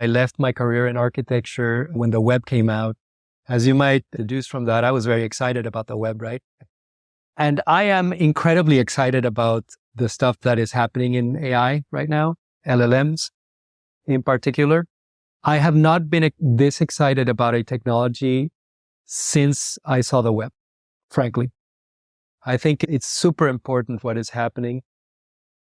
I left my career in architecture when the web came out. As you might deduce from that, I was very excited about the web, right? And I am incredibly excited about the stuff that is happening in AI right now, LLMs in particular. I have not been this excited about a technology since I saw the web, frankly. I think it's super important what is happening.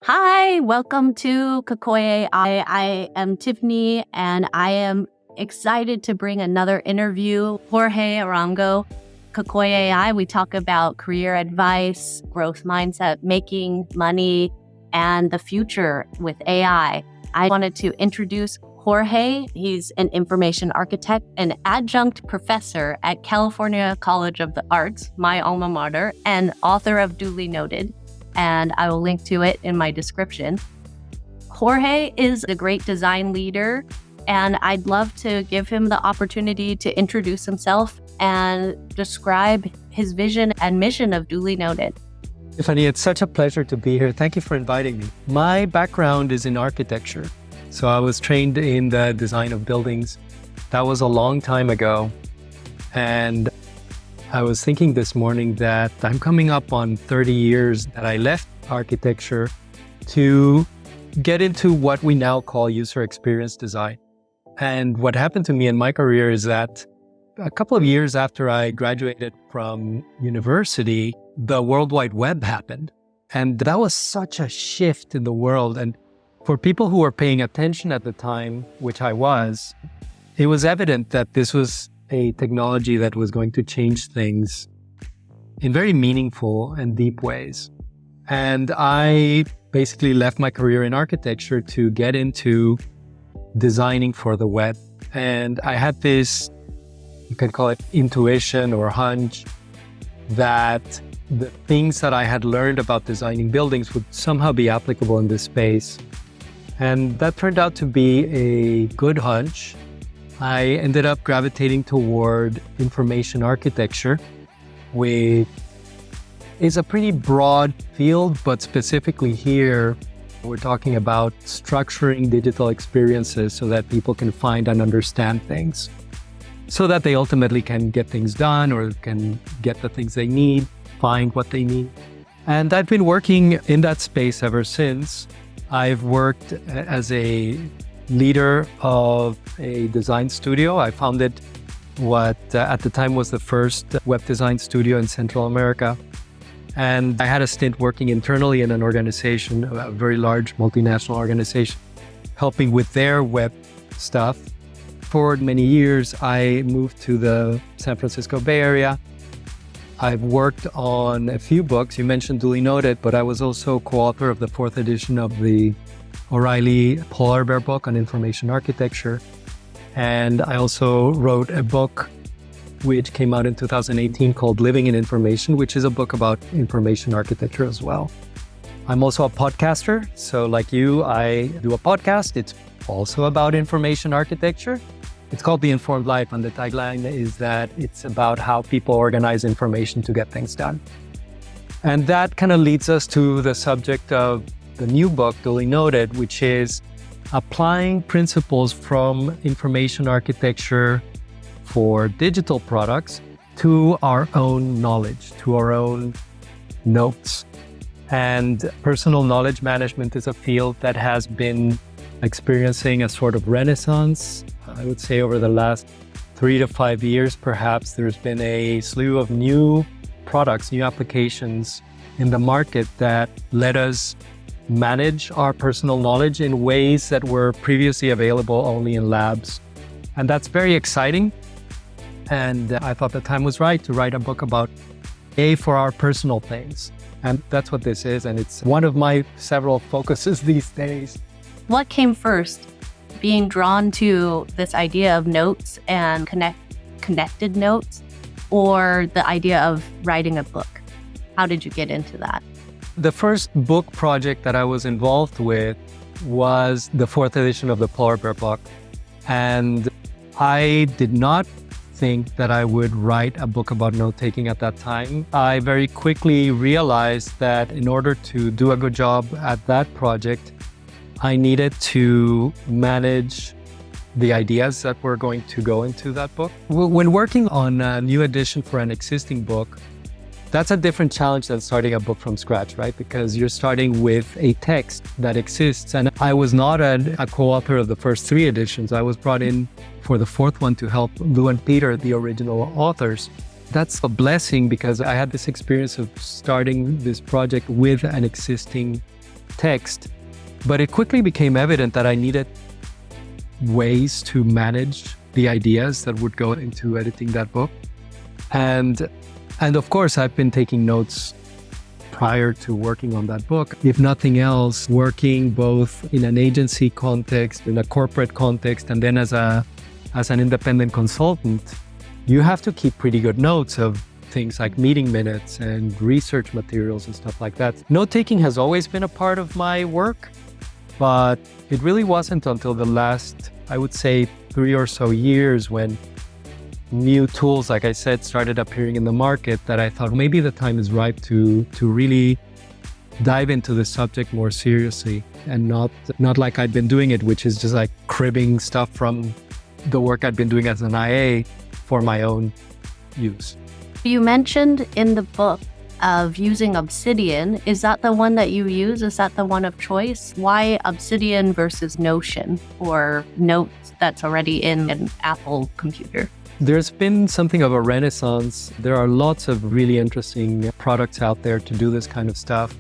Hi, welcome to Cocoy.AI. I am Tiffany, and I am excited to bring another interview. Jorge Arango, Cocoy.AI. We talk about career advice, growth mindset, making money, and the future with AI. I wanted to introduce Jorge. He's an information architect, an adjunct professor at California College of the Arts, my alma mater, and author of Duly Noted. And I will link to it in my description. Jorge is a great design leader, and I'd love to give him the opportunity to introduce himself and describe his vision and mission of Duly Noted. Tiffany, it's such a pleasure to be here. Thank you for inviting me. My background is in architecture. So I was trained in the design of buildings. That was a long time ago. And I was thinking this morning that I'm coming up on 30 years that I left architecture to get into what we now call user experience design. And what happened to me in my career is that a couple of years after I graduated from university, the World Wide Web happened. And that was such a shift in the world. And for people who were paying attention at the time, which I was, it was evident that this was a technology that was going to change things in very meaningful and deep ways. And I basically left my career in architecture to get into designing for the web. And I had this, you can call it intuition or hunch, that the things that I had learned about designing buildings would somehow be applicable in this space. And that turned out to be a good hunch. I ended up gravitating toward information architecture, which is a pretty broad field, but specifically here, we're talking about structuring digital experiences so that people can find and understand things, so that they ultimately can get things done or can get the things they need, find what they need. And I've been working in that space ever since. I've worked as a leader of a design studio. I founded what at the time was the first web design studio in Central America. And I had a stint working internally in an organization, a very large multinational organization, helping with their web stuff. For many years, I moved to the San Francisco Bay Area. I've worked on a few books. You mentioned Duly Noted, but I was also co-author of the 4th edition of the O'Reilly Polar Bear book on information architecture. And I also wrote a book which came out in 2018 called Living in Information, which is a book about information architecture as well. I'm also a podcaster. So like you, I do a podcast. It's also about information architecture. It's called The Informed Life, and the tagline is that it's about how people organize information to get things done. And that kind of leads us to the subject of the new book, Duly Noted, which is applying principles from information architecture for digital products to our own knowledge, to our own notes. And personal knowledge management is a field that has been experiencing a sort of renaissance. I would say over the last 3 to 5 years, perhaps, there's been a slew of new products, new applications in the market that let us manage our personal knowledge in ways that were previously available only in labs. And that's very exciting. And I thought the time was right to write a book about AI for our personal things. And that's what this is. And it's one of my several focuses these days. What came first? Being drawn to this idea of notes and connected notes, or the idea of writing a book? How did you get into that? The first book project that I was involved with was the 4th edition of the Polar Bear book. And I did not think that I would write a book about note-taking at that time. I very quickly realized that in order to do a good job at that project, I needed to manage the ideas that were going to go into that book. When working on a new edition for an existing book, that's a different challenge than starting a book from scratch, right? Because you're starting with a text that exists. And I was not a co-author of the first 3 editions. I was brought in for the 4th one to help Lou and Peter, the original authors. That's a blessing because I had this experience of starting this project with an existing text. But it quickly became evident that I needed ways to manage the ideas that would go into editing that book. And of course, I've been taking notes prior to working on that book. If nothing else, working both in an agency context, in a corporate context, and then as an independent consultant, you have to keep pretty good notes of things like meeting minutes and research materials and stuff like that. Note-taking has always been a part of my work, but it really wasn't until the last, I would say, 3 or so years when new tools, like I said, started appearing in the market that I thought maybe the time is ripe to really dive into the subject more seriously and not like I'd been doing it, which is just like cribbing stuff from the work I'd been doing as an IA for my own use. You mentioned in the book of using Obsidian. Is that the one that you use? Is that the one of choice? Why Obsidian versus Notion or Notes that's already in an Apple computer? There's been something of a renaissance. There are lots of really interesting products out there to do this kind of stuff.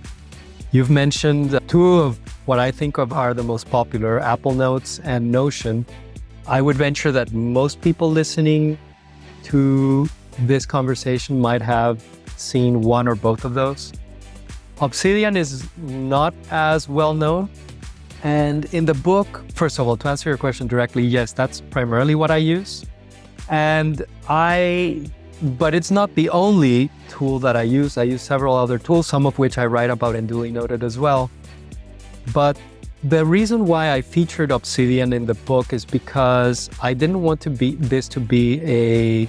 You've mentioned 2 of what I think of are the most popular, Apple Notes and Notion. I would venture that most people listening to this conversation might have seen one or both of those. Obsidian is not as well known. And in the book, first of all, to answer your question directly, yes, that's primarily what I use. But it's not the only tool that I use. I use several other tools, some of which I write about in Duly Noted as well. But the reason why I featured Obsidian in the book is because I didn't want this to be a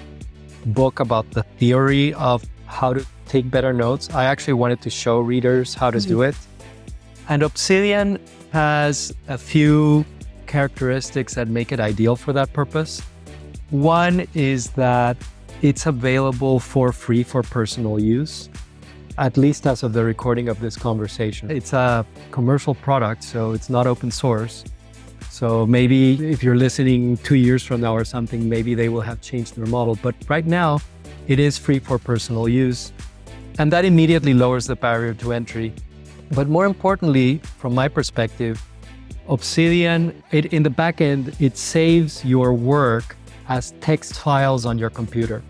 book about the theory of how to take better notes. I actually wanted to show readers how to do it. And Obsidian has a few characteristics that make it ideal for that purpose. One is that it's available for free for personal use, at least as of the recording of this conversation. It's a commercial product, so it's not open source. So maybe if you're listening 2 years from now or something, maybe they will have changed their model. But right now, it is free for personal use. And that immediately lowers the barrier to entry. But more importantly, from my perspective, Obsidian, in the back end, it saves your work as text files on your computer.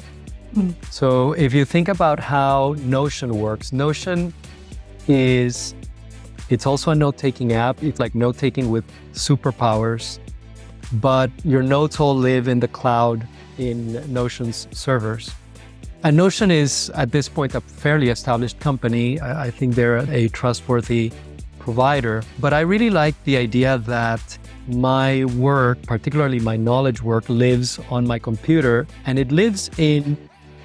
So if you think about how Notion works, Notion it's also a note-taking app. It's like note-taking with superpowers, but your notes all live in the cloud in Notion's servers. And Notion is, at this point, a fairly established company. I think they're a trustworthy provider, but I really like the idea that my work, particularly my knowledge work, lives on my computer, and it lives in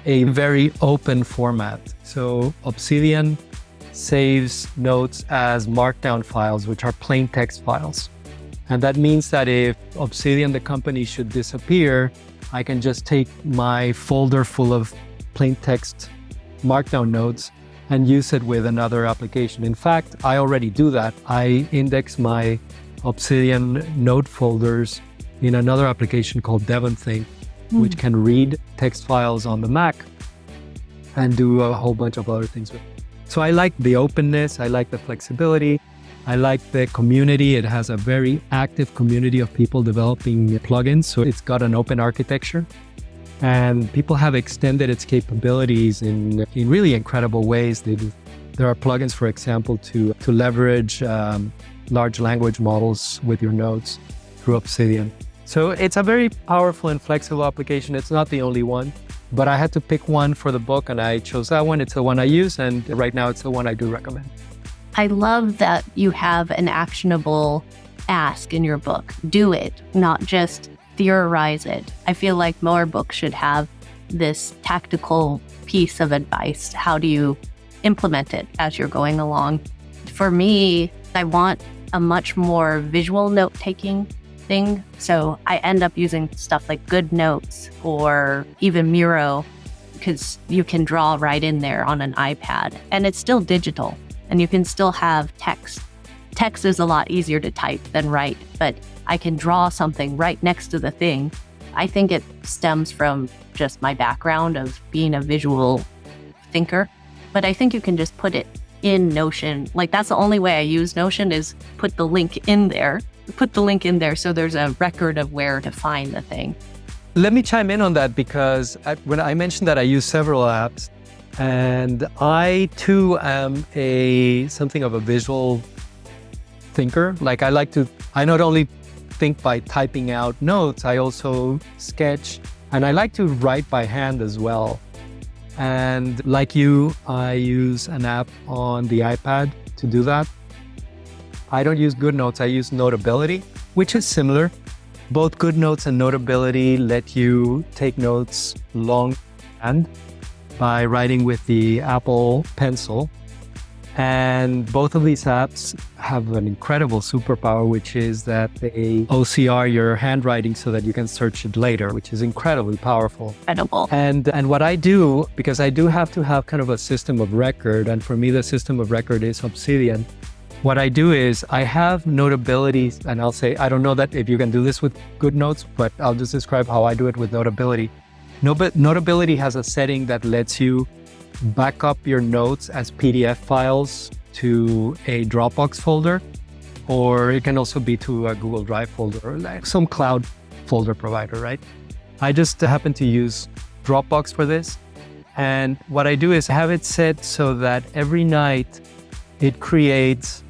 a very open format. So Obsidian saves notes as markdown files, which are plain text files. And that means that if Obsidian, the company, should disappear, I can just take my folder full of plain text markdown notes and use it with another application. In fact, I already do that. I index my Obsidian note folders in another application called DevonThink, which can read text files on the Mac and do a whole bunch of other things with it. So I like the openness, I like the flexibility, I like the community. It has a very active community of people developing plugins, so it's got an open architecture. And people have extended its capabilities in really incredible ways. There are plugins, for example, to leverage large language models with your notes through Obsidian. So it's a very powerful and flexible application. It's not the only one, but I had to pick one for the book and I chose that one. It's the one I use, and right now it's the one I do recommend. I love that you have an actionable ask in your book. Do it, not just theorize it. I feel like more books should have this tactical piece of advice. How do you implement it as you're going along? For me, I want a much more visual note-taking thing. So I end up using stuff like Good Notes or even Miro, because you can draw right in there on an iPad and it's still digital and you can still have text. Text is a lot easier to type than write, but I can draw something right next to the thing. I think it stems from just my background of being a visual thinker, but I think you can just put it in Notion. Like, that's the only way I use Notion, is put the link in there. So there's a record of where to find the thing. Let me chime in on that, because when I mentioned that I use several apps, and I too am something of a visual thinker. Like, I not only think by typing out notes, I also sketch, and I like to write by hand as well. And like you, I use an app on the iPad to do that. I don't use Good Notes, I use Notability, which is similar. Both Good Notes and Notability let you take notes longhand by writing with the Apple Pencil. And both of these apps have an incredible superpower, which is that they OCR your handwriting so that you can search it later, which is incredibly powerful. Incredible. And what I do, because I do have to have kind of a system of record, and for me the system of record is Obsidian. What I do is I have Notability, and I'll say, I don't know that if you can do this with Good Notes, but I'll just describe how I do it with Notability. Notability has a setting that lets you back up your notes as PDF files to a Dropbox folder, or it can also be to a Google Drive folder or like some cloud folder provider, right? I just happen to use Dropbox for this. And what I do is have it set so that every night it creates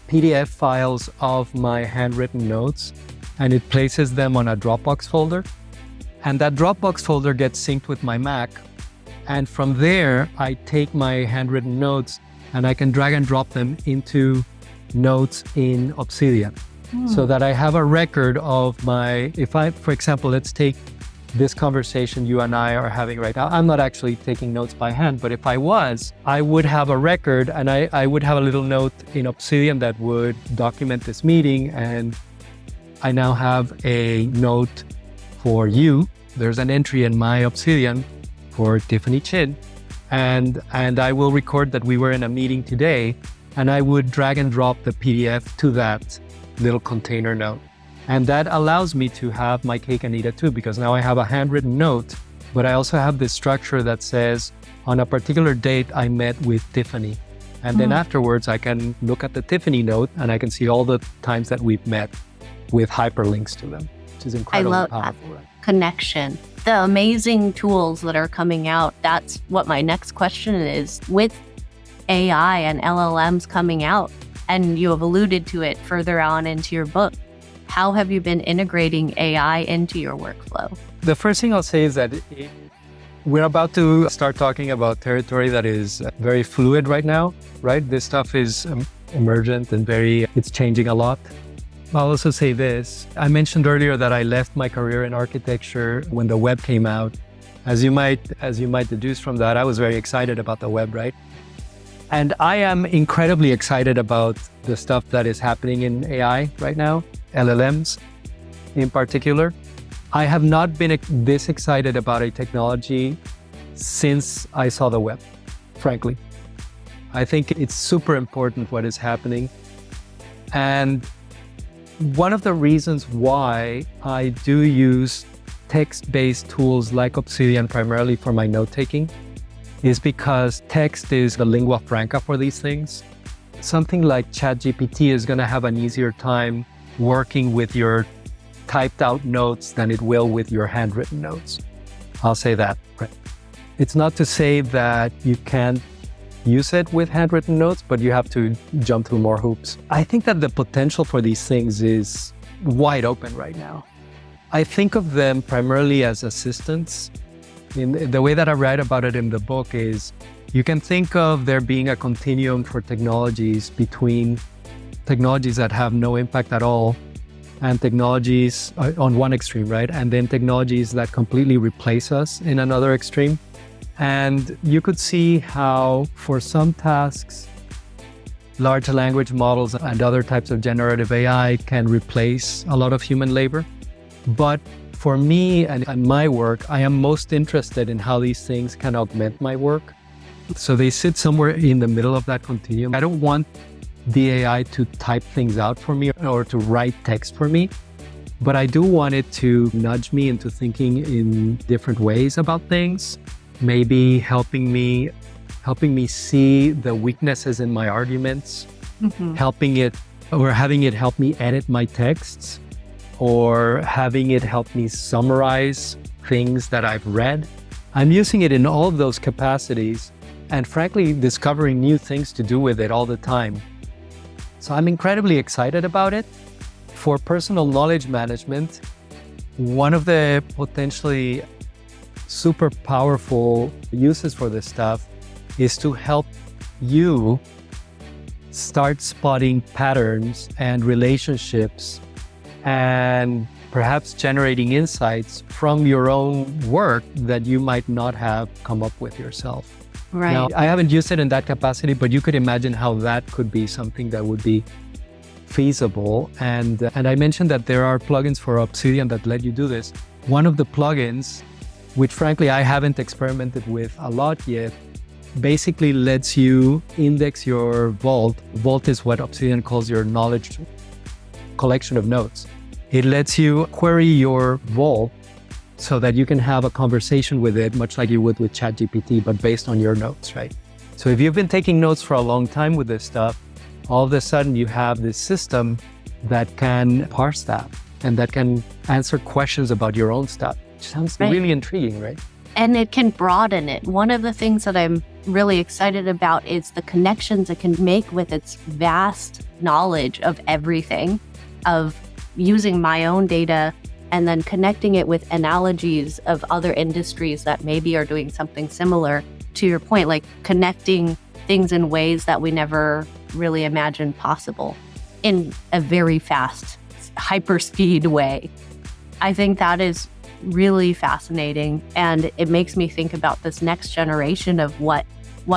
PDF files of my handwritten notes and it places them on a Dropbox folder. And that Dropbox folder gets synced with my Mac. And from there, I take my handwritten notes and I can drag and drop them into notes in Obsidian so that I have a record of for example, let's take this conversation you and I are having right now. I'm not actually taking notes by hand, but if I was, I would have a record and I would have a little note in Obsidian that would document this meeting. And I now have a note for you. There's an entry in my Obsidian for Tiffany Chin, and I will record that we were in a meeting today, and I would drag and drop the PDF to that little container note. And that allows me to have my cake and eat it too, because now I have a handwritten note, but I also have this structure that says, on a particular date, I met with Tiffany. And then afterwards, I can look at the Tiffany note and I can see all the times that we've met with hyperlinks to them, which is incredibly powerful. I love that connection. The amazing tools that are coming out. That's what my next question is. With AI and LLMs coming out, and you have alluded to it further on into your book, how have you been integrating AI into your workflow? The first thing I'll say is that we're about to start talking about territory that is very fluid right now, right? This stuff is emergent and it's changing a lot. I'll also say this. I mentioned earlier that I left my career in architecture when the web came out. As you might deduce from that, I was very excited about the web, right? And I am incredibly excited about the stuff that is happening in AI right now, LLMs in particular. I have not been this excited about a technology since I saw the web, frankly. I think it's super important what is happening. And one of the reasons why I do use text-based tools like Obsidian primarily for my note-taking is because text is the lingua franca for these things. Something like ChatGPT is going to have an easier time working with your typed out notes than it will with your handwritten notes. I'll say that. Right. It's not to say that you can't use it with handwritten notes, but you have to jump through more hoops. I think that the potential for these things is wide open right now. I think of them primarily as assistants. The way that I write about it in the book is you can think of there being a continuum for technologies between technologies that have no impact at all and technologies on one extreme, right? And then technologies that completely replace us in another extreme. And you could see how for some tasks, large language models and other types of generative AI can replace a lot of human labor. But for me and my work, I am most interested in how these things can augment my work. So they sit somewhere in the middle of that continuum. I don't want the AI to type things out for me or to write text for me, but I do want it to nudge me into thinking in different ways about things, maybe helping me see the weaknesses in my arguments, helping it or having it help me edit my texts, or having it help me summarize things that I've read. I'm using it in all of those capacities and frankly, discovering new things to do with it all the time. So I'm incredibly excited about it. For personal knowledge management, one of the potentially super powerful uses for this stuff is to help you start spotting patterns and relationships and perhaps generating insights from your own work that you might not have come up with yourself. Right. Now, I haven't used it in that capacity, but you could imagine how that could be something that would be feasible. And I mentioned that there are plugins for Obsidian that let you do this. One of the plugins, which frankly I haven't experimented with a lot yet, basically lets you index your vault. Vault is what Obsidian calls your knowledge collection of notes. It lets you query your vault so that you can have a conversation with it, much like you would with ChatGPT, but based on your notes, right? So if you've been taking notes for a long time with this stuff, all of a sudden you have this system that can parse that and that can answer questions about your own stuff, which sounds really intriguing, right? And it can broaden it. One of the things that I'm really excited about is the connections it can make with its vast knowledge of everything, of using my own data and then connecting it with analogies of other industries that maybe are doing something similar, to your point, like connecting things in ways that we never really imagined possible in a very fast, hyperspeed way. I think that is really fascinating, and it makes me think about this next generation of what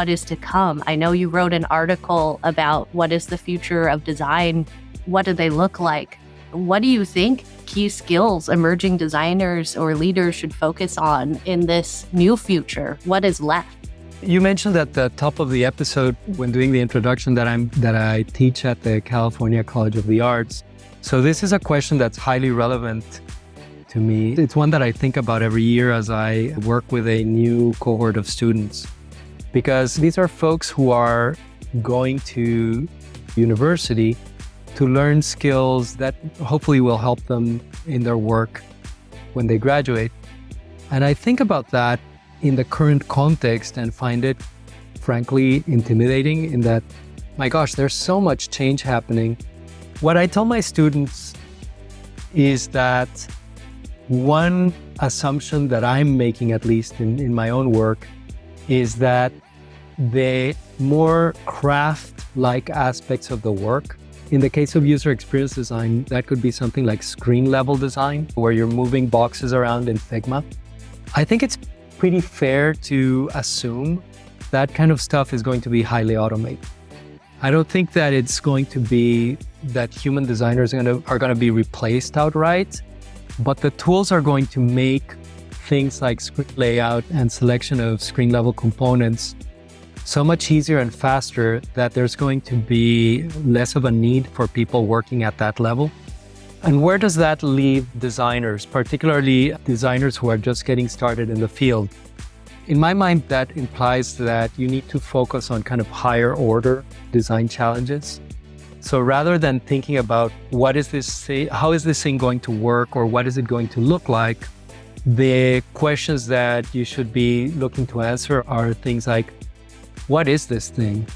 is to come. I know you wrote an article about what is the future of design, what do they look like? What do you think key skills emerging designers or leaders should focus on in this new future? What is left? You mentioned at the top of the episode when doing the introduction that I teach at the California College of the Arts. So this is a question that's highly relevant to me. It's one that I think about every year as I work with a new cohort of students, because these are folks who are going to university to learn skills that hopefully will help them in their work when they graduate. And I think about that in the current context and find it frankly intimidating in that, my gosh, there's so much change happening. What I tell my students is that one assumption that I'm making, at least in my own work, is that the more craft-like aspects of the work, in the case of user experience design, that could be something like screen level design, where you're moving boxes around in Figma. I think it's pretty fair to assume that kind of stuff is going to be highly automated. I don't think that it's going to be that human designers are going to be replaced outright, but the tools are going to make things like screen layout and selection of screen level components so much easier and faster that there's going to be less of a need for people working at that level. And where does that leave designers, particularly designers who are just getting started in the field? In my mind, that implies that you need to focus on kind of higher order design challenges. So rather than thinking about how is this thing going to work or what is it going to look like, the questions that you should be looking to answer are things like, what is this thing?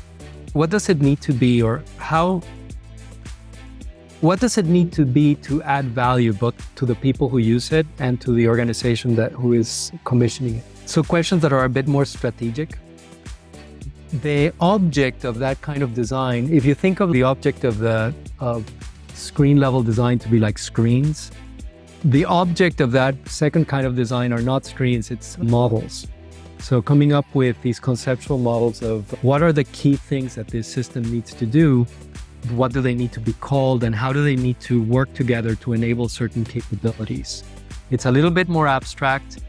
What does it need to be, or what does it need to be to add value both to the people who use it and to the organization who is commissioning it? So questions that are a bit more strategic. The object of that kind of design, if you think of the object of screen level design to be like screens, the object of that second kind of design are not screens, it's models. So coming up with these conceptual models of what are the key things that this system needs to do, what do they need to be called, and how do they need to work together to enable certain capabilities. It's a little bit more abstract,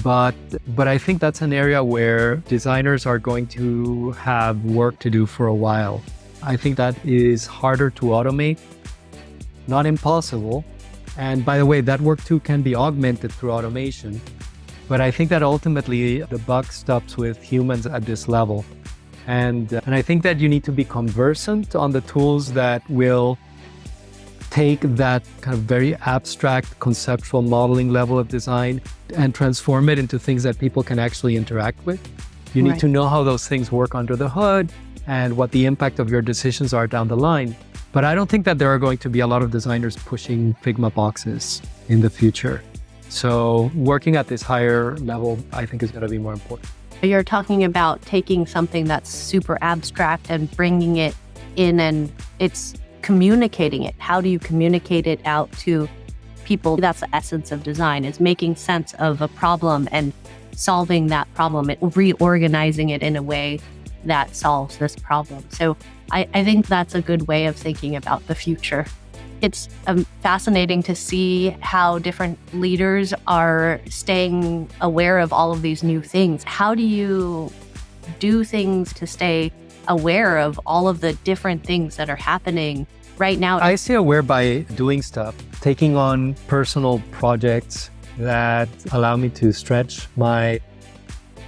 but I think that's an area where designers are going to have work to do for a while. I think that is harder to automate, not impossible. And by the way, that work too can be augmented through automation. But I think that ultimately the buck stops with humans at this level. And I think that you need to be conversant on the tools that will take that kind of very abstract conceptual modeling level of design and transform it into things that people can actually interact with. You need to know how those things work under the hood and what the impact of your decisions are down the line. But I don't think that there are going to be a lot of designers pushing Figma boxes in the future. So working at this higher level, I think is going to be more important. You're talking about taking something that's super abstract and bringing it in, and it's communicating it. How do you communicate it out to people? That's the essence of design, is making sense of a problem and solving that problem, reorganizing it in a way that solves this problem. So I think that's a good way of thinking about the future. It's fascinating to see how different leaders are staying aware of all of these new things. How do you do things to stay aware of all of the different things that are happening right now? I stay aware by doing stuff, taking on personal projects that allow me to stretch my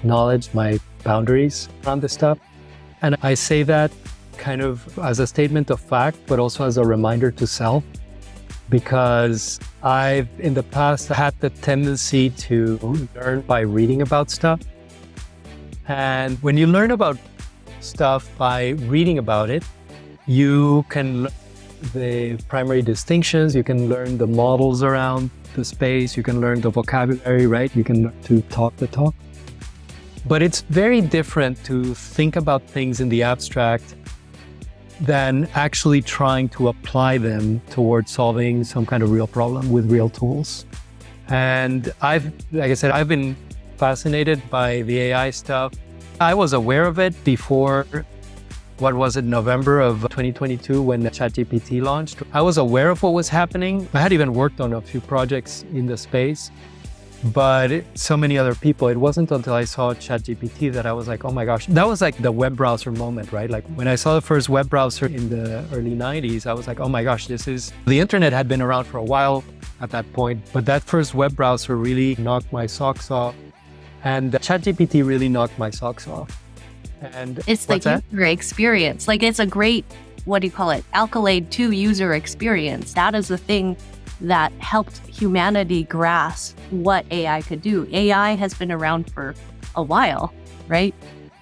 knowledge, my boundaries around this stuff. And I say that kind of as a statement of fact, but also as a reminder to self, because I've in the past had the tendency to learn by reading about stuff. And when you learn about stuff by reading about it, you can learn the primary distinctions, you can learn the models around the space, you can learn the vocabulary, right? You can learn to talk the talk. But it's very different to think about things in the abstract than actually trying to apply them towards solving some kind of real problem with real tools. And like I said, I've been fascinated by the AI stuff. I was aware of it before, November of 2022 when ChatGPT launched. I was aware of what was happening. I had even worked on a few projects in the space, but so many other people. It wasn't until I saw ChatGPT that I was like, oh my gosh, that was like the web browser moment, right? Like when I saw the first web browser in the early 90s, I was like, oh my gosh, the internet had been around for a while at that point, but that first web browser really knocked my socks off. And ChatGPT really knocked my socks off. And it's the user experience. Like it's a great, accolade to user experience. That is the thing that helped humanity grasp what AI could do. AI has been around for a while, right?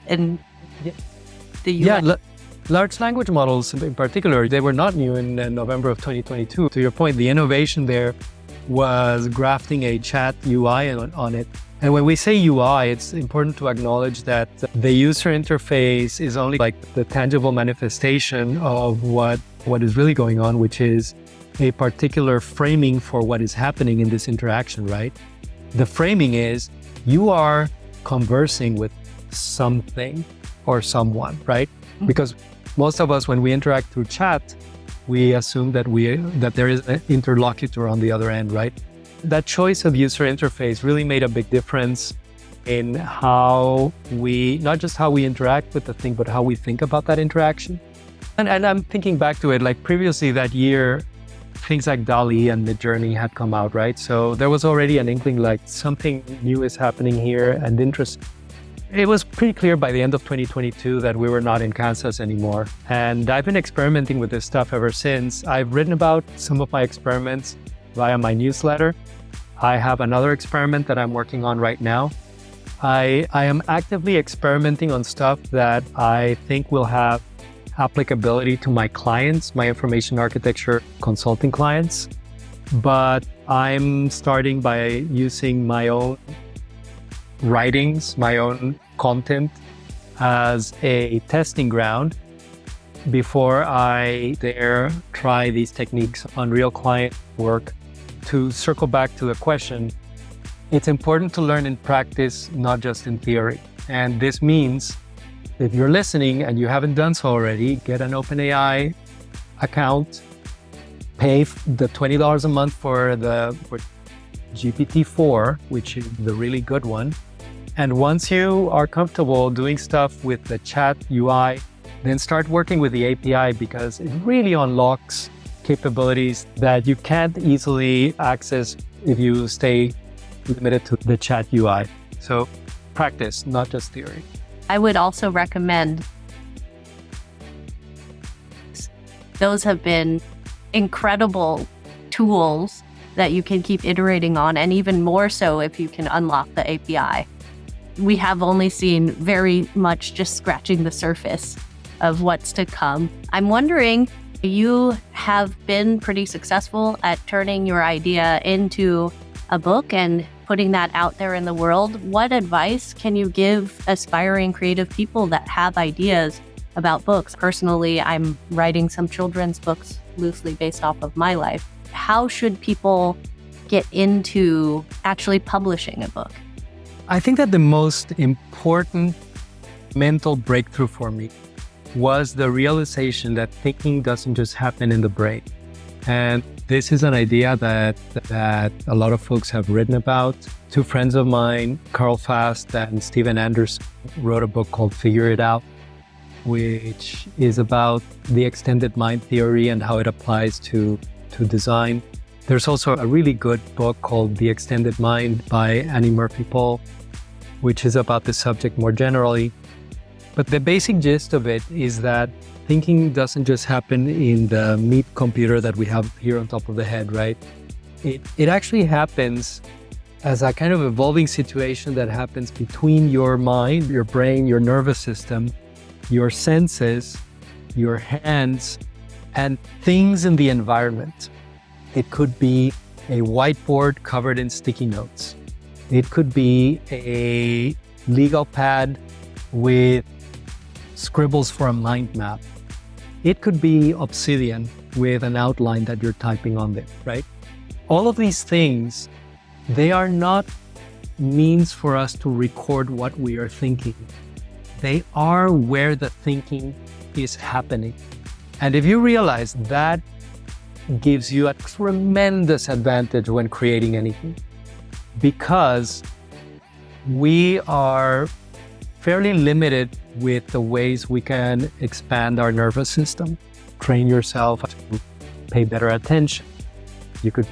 And large language models in particular, they were not new in November of 2022. To your point, the innovation there was grafting a chat UI on it. And when we say UI, it's important to acknowledge that the user interface is only like the tangible manifestation of what is really going on, which is a particular framing for what is happening in this interaction, right? The framing is you are conversing with something or someone, right? Mm-hmm. Because most of us, when we interact through chat, we assume that there is an interlocutor on the other end, right? That choice of user interface really made a big difference in how not just how we interact with the thing, but how we think about that interaction. And I'm thinking back to it, like previously that year, things like Duly and Midjourney had come out, right? So there was already an inkling like something new is happening here and interest. It was pretty clear by the end of 2022 that we were not in Kansas anymore. And I've been experimenting with this stuff ever since. I've written about some of my experiments via my newsletter. I have another experiment that I'm working on right now. I am actively experimenting on stuff that I think will have applicability to my clients, my information architecture consulting clients. But I'm starting by using my own writings, my own content as a testing ground before I dare try these techniques on real client work. To circle back to the question, It's important to learn in practice, not just in theory. And this means if you're listening and you haven't done so already, get an OpenAI account, pay the $20 a month for GPT-4, which is the really good one. And once you are comfortable doing stuff with the chat UI, then start working with the API, because it really unlocks capabilities that you can't easily access if you stay limited to the chat UI. So practice, not just theory. I would also recommend, those have been incredible tools that you can keep iterating on, and even more so if you can unlock the API. We have only seen very much just scratching the surface of what's to come. I'm wondering, you have been pretty successful at turning your idea into a book and putting that out there in the world. What advice can you give aspiring creative people that have ideas about books? Personally, I'm writing some children's books loosely based off of my life. How should people get into actually publishing a book? I think that the most important mental breakthrough for me was the realization that thinking doesn't just happen in the brain. And this is an idea that a lot of folks have written about. Two friends of mine, Carl Fast and Steven Anderson, wrote a book called Figure It Out, which is about the extended mind theory and how it applies to design. There's also a really good book called The Extended Mind by Annie Murphy Paul, which is about the subject more generally. But the basic gist of it is that thinking doesn't just happen in the meat computer that we have here on top of the head, right? It actually happens as a kind of evolving situation that happens between your mind, your brain, your nervous system, your senses, your hands, and things in the environment. It could be a whiteboard covered in sticky notes. It could be a legal pad with scribbles for a mind map. It could be Obsidian with an outline that you're typing on it, right? All of these things, they are not means for us to record what we are thinking. They are where the thinking is happening. And if you realize that gives you a tremendous advantage when creating anything, because we are fairly limited with the ways we can expand our nervous system. Train yourself to pay better attention. You could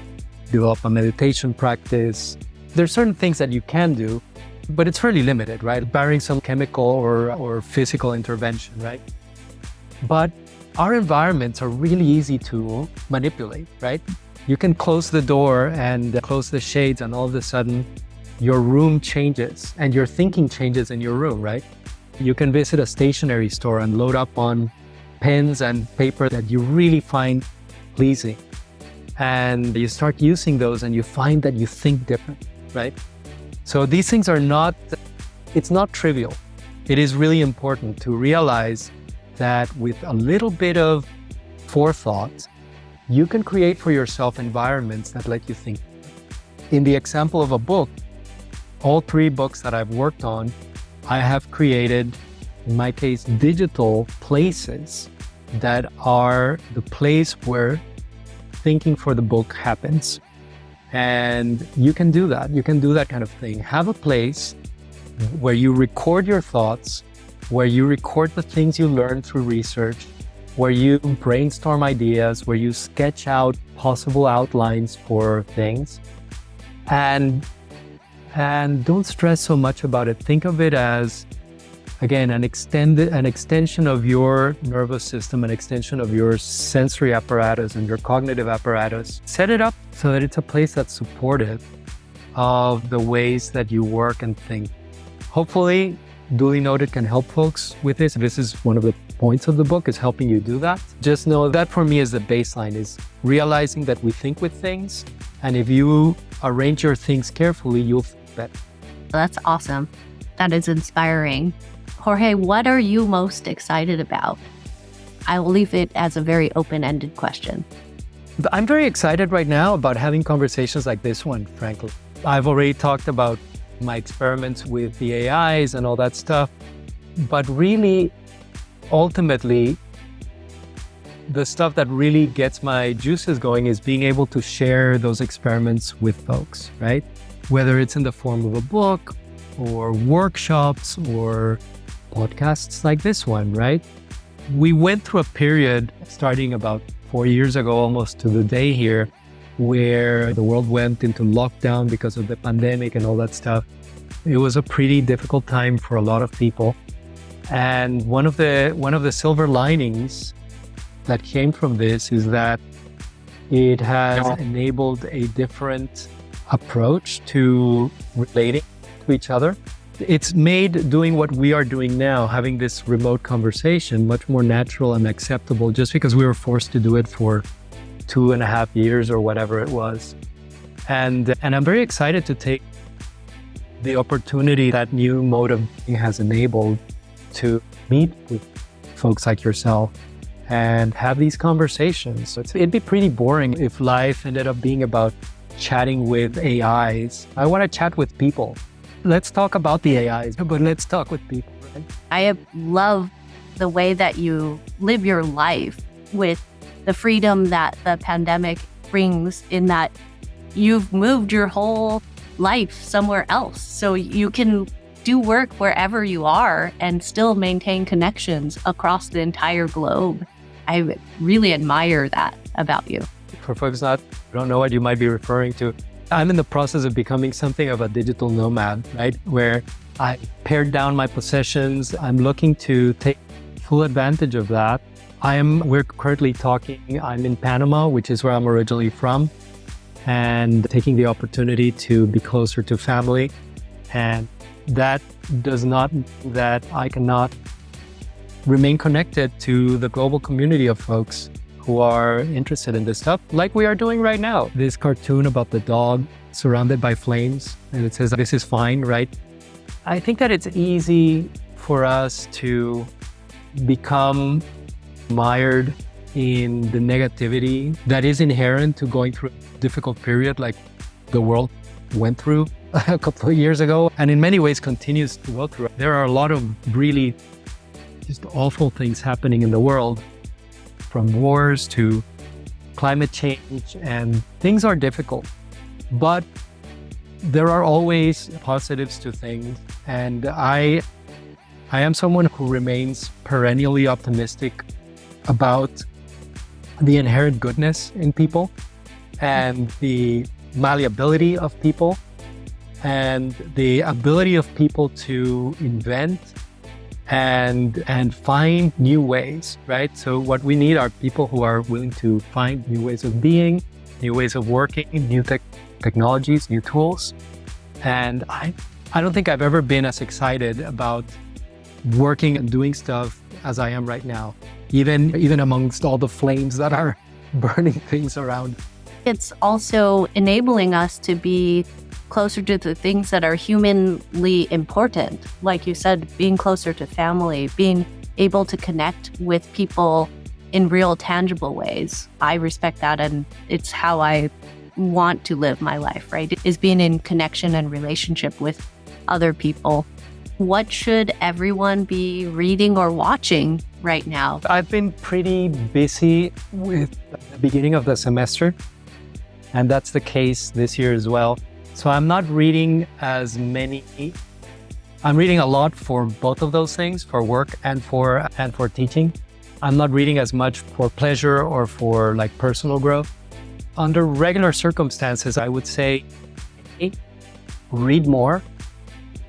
develop a meditation practice. There's certain things that you can do, but it's fairly limited, right? Barring some chemical or physical intervention, right? But our environments are really easy to manipulate, right? You can close the door and close the shades, and all of a sudden your room changes and your thinking changes in your room, right? You can visit a stationery store and load up on pens and paper that you really find pleasing. And you start using those and you find that you think different, right? So these things it's not trivial. It is really important to realize that with a little bit of forethought, you can create for yourself environments that let you think. In the example of a book, all 3 books that I've worked on, I have created, in my case, digital places that are the place where thinking for the book happens. And you can do that. You can do that kind of thing. Have a place where you record your thoughts, where you record the things you learn through research, where you brainstorm ideas, where you sketch out possible outlines for things. And don't stress so much about it. Think of it as, again, an extension of your nervous system, an extension of your sensory apparatus and your cognitive apparatus. Set it up so that it's a place that's supportive of the ways that you work and think. Hopefully, Duly Noted can help folks with this. This is one of the points of the book, is helping you do that. Just know that for me is the baseline, is realizing that we think with things. And if you arrange your things carefully, you'll think better. That's awesome. That is inspiring. Jorge, what are you most excited about? I will leave it as a very open-ended question. I'm very excited right now about having conversations like this one, frankly. I've already talked about my experiments with the AIs and all that stuff. But really, ultimately, the stuff that really gets my juices going is being able to share those experiments with folks, right? Whether it's in the form of a book or workshops or podcasts like this one, right? We went through a period starting about 4 years ago, almost to the day here, where the world went into lockdown because of the pandemic and all that stuff. It was a pretty difficult time for a lot of people. And one of the silver linings that came from this is that it has enabled a different approach to relating to each other. It's made doing what we are doing now, having this remote conversation, much more natural and acceptable just because we were forced to do it for 2.5 years or whatever it was. And I'm very excited to take the opportunity that new mode of being has enabled to meet with folks like yourself and have these conversations. So it'd be pretty boring if life ended up being about chatting with AIs. I want to chat with people. Let's talk about the AIs, but let's talk with people, right? I love the way that you live your life with the freedom that the pandemic brings, in that you've moved your whole life somewhere else. So you can do work wherever you are and still maintain connections across the entire globe. I really admire that about you. For folks that don't know what you might be referring to, I'm in the process of becoming something of a digital nomad, right? Where I pared down my possessions. I'm looking to take full advantage of that. We're currently talking, I'm in Panama, which is where I'm originally from, and taking the opportunity to be closer to family. And that does not mean that I cannot remain connected to the global community of folks who are interested in this stuff, like we are doing right now. This cartoon about the dog surrounded by flames, and it says, "This is fine," right? I think that it's easy for us to become mired in the negativity that is inherent to going through a difficult period like the world went through a couple of years ago, and in many ways continues to go through. There are a lot of really just awful things happening in the world, from wars to climate change, and things are difficult. But there are always positives to things, and I am someone who remains perennially optimistic about the inherent goodness in people and the malleability of people and the ability of people to invent and find new ways, right? So what we need are people who are willing to find new ways of being, new ways of working, new technologies, new tools. And I don't think I've ever been as excited about working and doing stuff as I am right now, even amongst all the flames that are burning things around. It's also enabling us to be closer to the things that are humanly important. Like you said, being closer to family, being able to connect with people in real, tangible ways. I respect that, and it's how I want to live my life, right? Is being in connection and relationship with other people. What should everyone be reading or watching right now? I've been pretty busy with the beginning of the semester, and that's the case this year as well. So I'm not reading as many. I'm reading a lot for both of those things, for work and for teaching. I'm not reading as much for pleasure or for like personal growth. Under regular circumstances, I would say read more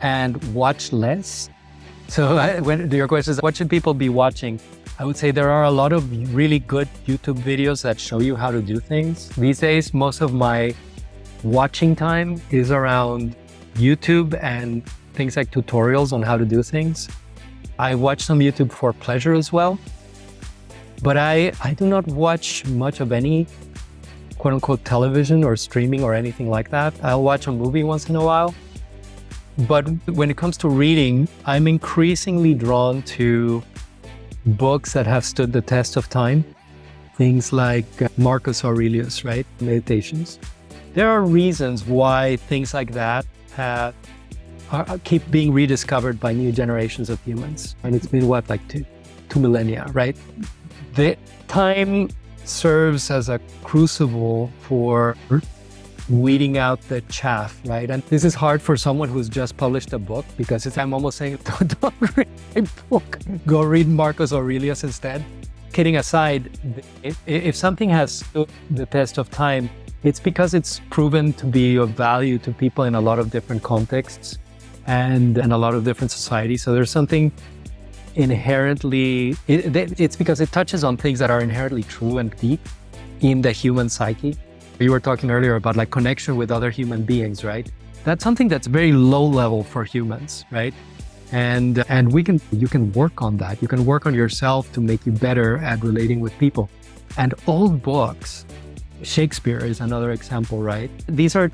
and watch less. So when your question is, what should people be watching? I would say there are a lot of really good YouTube videos that show you how to do things. These days, most of my watching time is around YouTube and things like tutorials on how to do things. I watch some YouTube for pleasure as well, but I do not watch much of any quote unquote television or streaming or anything like that. I'll watch a movie once in a while. But when it comes to reading, I'm increasingly drawn to books that have stood the test of time. Things like Marcus Aurelius, right? Meditations. There are reasons why things like that keep being rediscovered by new generations of humans. And it's been what, like two millennia, right? The time serves as a crucible for weeding out the chaff, right? And this is hard for someone who's just published a book, because I'm almost saying, don't read a book, go read Marcus Aurelius instead. Kidding aside, if something has stood the test of time, it's because it's proven to be of value to people in a lot of different contexts and a lot of different societies. So there's something inherently, it's because it touches on things that are inherently true and deep in the human psyche. You were talking earlier about like connection with other human beings, right? That's something that's very low level for humans, right? And you can work on that. You can work on yourself to make you better at relating with people. And old books, Shakespeare is another example, right? These are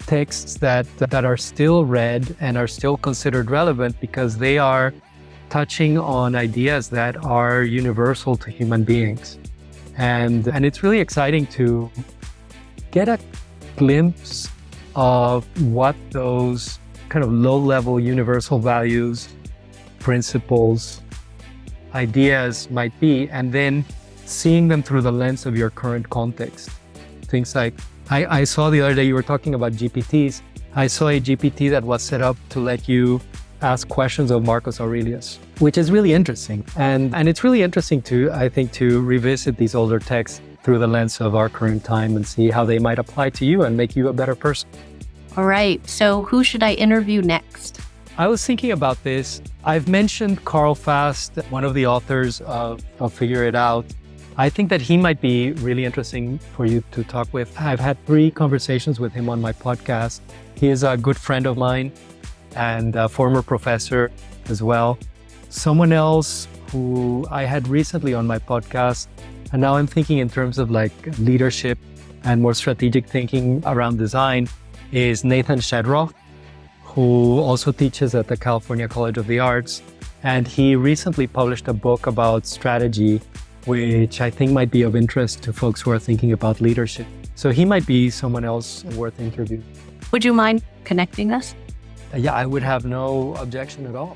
texts that are still read and are still considered relevant because they are touching on ideas that are universal to human beings. And it's really exciting to get a glimpse of what those kind of low-level universal values, principles, ideas might be, and then seeing them through the lens of your current context. Things like, I saw the other day, you were talking about GPTs. I saw a GPT that was set up to let you ask questions of Marcus Aurelius, which is really interesting. And it's really interesting I think, to revisit these older texts through the lens of our current time and see how they might apply to you and make you a better person. All right. So who should I interview next? I was thinking about this. I've mentioned Carl Fast, one of the authors of Figure It Out. I think that he might be really interesting for you to talk with. I've had 3 conversations with him on my podcast. He is a good friend of mine and a former professor as well. Someone else who I had recently on my podcast, and now I'm thinking in terms of like leadership and more strategic thinking around design, is Nathan Shedroff, who also teaches at the California College of the Arts. And he recently published a book about strategy, which I think might be of interest to folks who are thinking about leadership. So he might be someone else worth interviewing. Would you mind connecting us? Yeah, I would have no objection at all.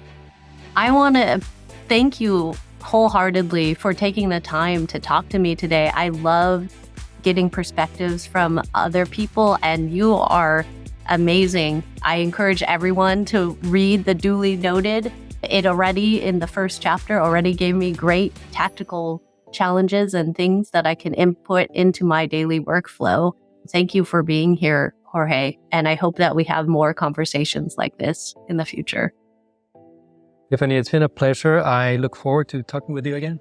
I want to thank you wholeheartedly for taking the time to talk to me today. I love getting perspectives from other people, and you are amazing. I encourage everyone to read the Duly Noted. It already, in the first chapter, already gave me great tactical challenges and things that I can input into my daily workflow. Thank you for being here, Jorge. And I hope that we have more conversations like this in the future. Tiffany, it's been a pleasure. I look forward to talking with you again.